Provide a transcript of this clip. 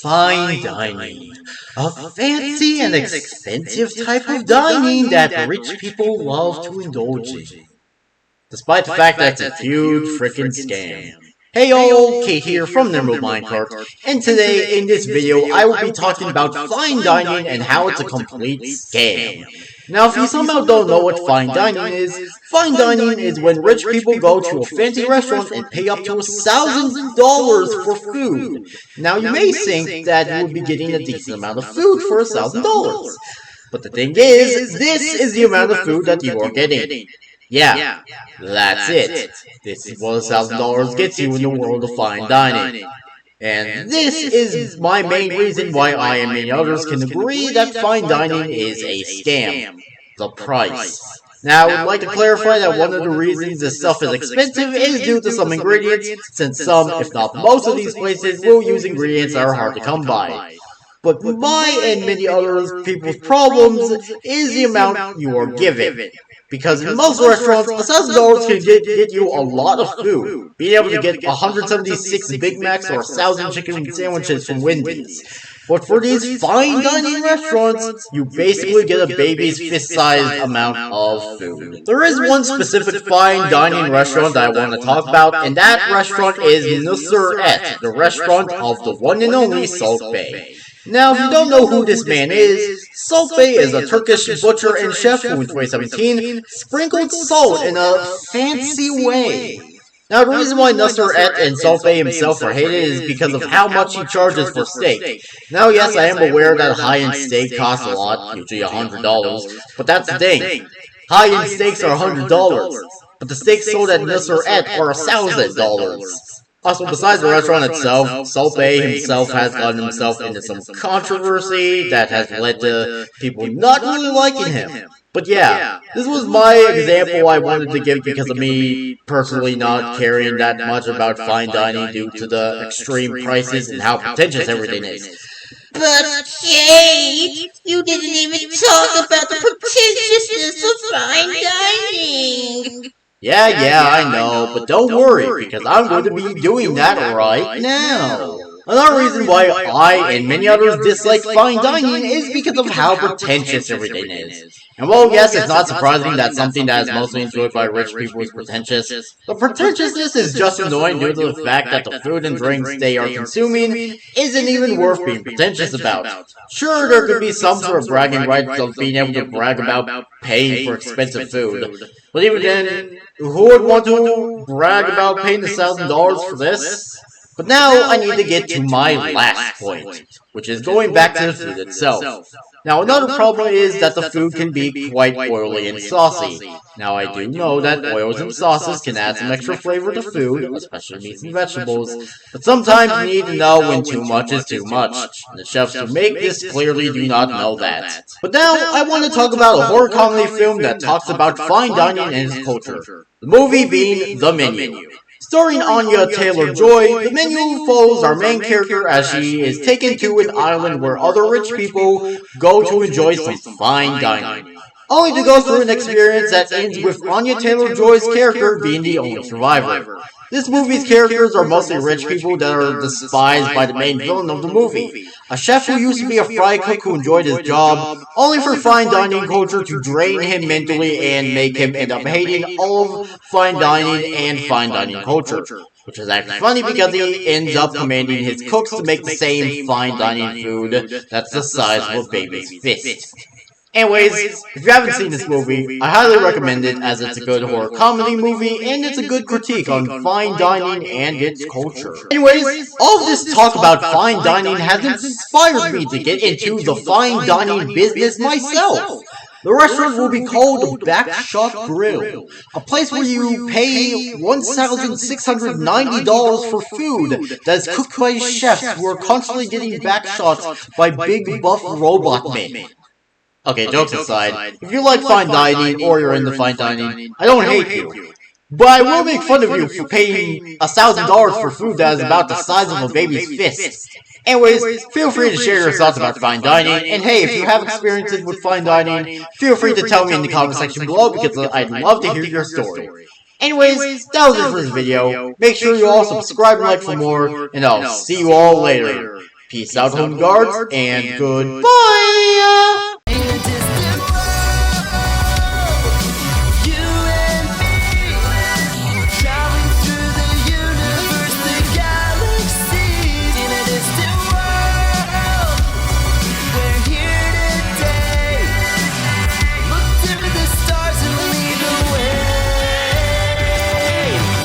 Fine dining. A fancy and expensive type of dining that rich people love to indulge in. Despite the fact that it's a huge frickin' scam. Hey y'all, Kate here from Nimble Minecart, and today in this video I will be talking about fine dining and how it's a complete scam. Now if you somehow don't know what fine dining is when rich people go to a fancy restaurant and pay up to $1,000 for food. Now you may think that you would be getting a decent amount of food for $1,000. But the thing is, this is the amount of food that you are getting. Yeah, that's it. This is what $1,000 gets you in the world of fine dining. And this is my main reason why I and many others can agree that fine dining is a scam. The price. Now, I would like to clarify that one of the reasons this stuff is expensive is due to some ingredients, since some, if not most of these places, will use ingredients that are hard to come by. But my and many other people's problems is the amount you are given. Because in most restaurants, $1,000 can get you a lot of food. Being able to get 176 Big Macs or 1,000 chicken sandwiches from Wendy's. But for these fine dining restaurants, you basically get a baby's fist-sized amount of food. There is one specific fine dining restaurant that I want to talk about, and that restaurant is Nusret, the restaurant of the one and only Salt Bae. Now, if you don't know who this man is, Salt Bae is a Turkish butcher and chef who in 2017 sprinkled salt in a fancy way. Now, the reason why Nusret and Salt Bae himself are hated is because of how much he charges for steak. Now, yes, I am aware that a high-end steak costs a lot, usually $100, but that's the thing. High-end steaks are $100, but the steaks sold at Nusret are $1,000. Also, besides the restaurant itself, Salt Bae himself has gotten himself into some controversy that has led to people not really liking him. But yeah, this was my example I wanted to give because of me personally not caring that much about fine dining due to the extreme prices and how pretentious everything is. But Jade, you didn't even talk about the pretentiousness of fine dining. Yeah, I know, but don't worry, because I'm going to be doing that right now. Another reason why I and many others dislike fine dining is because of how pretentious everything is. And while yes, it's not surprising that something that is mostly enjoyed by rich people is pretentious, the pretentiousness is just annoying due to the fact that the food and drinks they are consuming isn't even worth being pretentious about. Sure, there could be some sort of bragging rights of being able to brag about paying for expensive food, but even then, who would want to brag about paying $1,000 for this? But now I need to get to my last point, which is going back to the food itself. Now another problem is that the food can be quite oily and saucy. Now I do know that oils and sauces can add some extra flavor to food, especially meats and vegetables, but sometimes you need to know when too much is too much. And the chefs who make this clearly do not know that. But now I want to talk about a horror comedy film that talks about fine dining and its culture. The movie being The Menu. Starring Anya Taylor-Joy, The Menu follows our main character as she is taken to an island where other rich people go to enjoy some fine dining, only to go through an experience that ends with Anya Taylor-Joy's character being the only survivor. This movie's characters are mostly rich people that are despised by the main villain of the movie, a chef who used to be a fry cook who enjoyed his job, only for fine dining culture to drain him mentally and make him end up hating all of fine dining and fine dining culture. Which is actually funny because he ends up commanding his cooks to make the same fine dining food that's the size of a baby's fist. Anyways, if you haven't seen this movie, I highly recommend it as it's a good horror comedy movie and it's a good critique on fine dining and its culture. Anyways, all of this talk about fine dining has inspired me to get into the fine dining business myself. The restaurant will be called the Backshot Grill, a place where you pay $1,690 for food that is cooked by chefs who are constantly getting backshots by big buff robot men. Okay, jokes aside, if you like fine dining or you're into fine dining, I don't hate you. But I will make fun of you for paying $1,000 for food that is about the size of a baby's fist. Anyways, feel free to share your thoughts about fine dining, and hey, if you have experiences with fine dining, feel free to tell me in the comment section below because I'd love to hear your story. Anyways, that was it for this video. Make sure you all subscribe and like for more, and I'll see you all later. Peace out, home guards, and goodbye!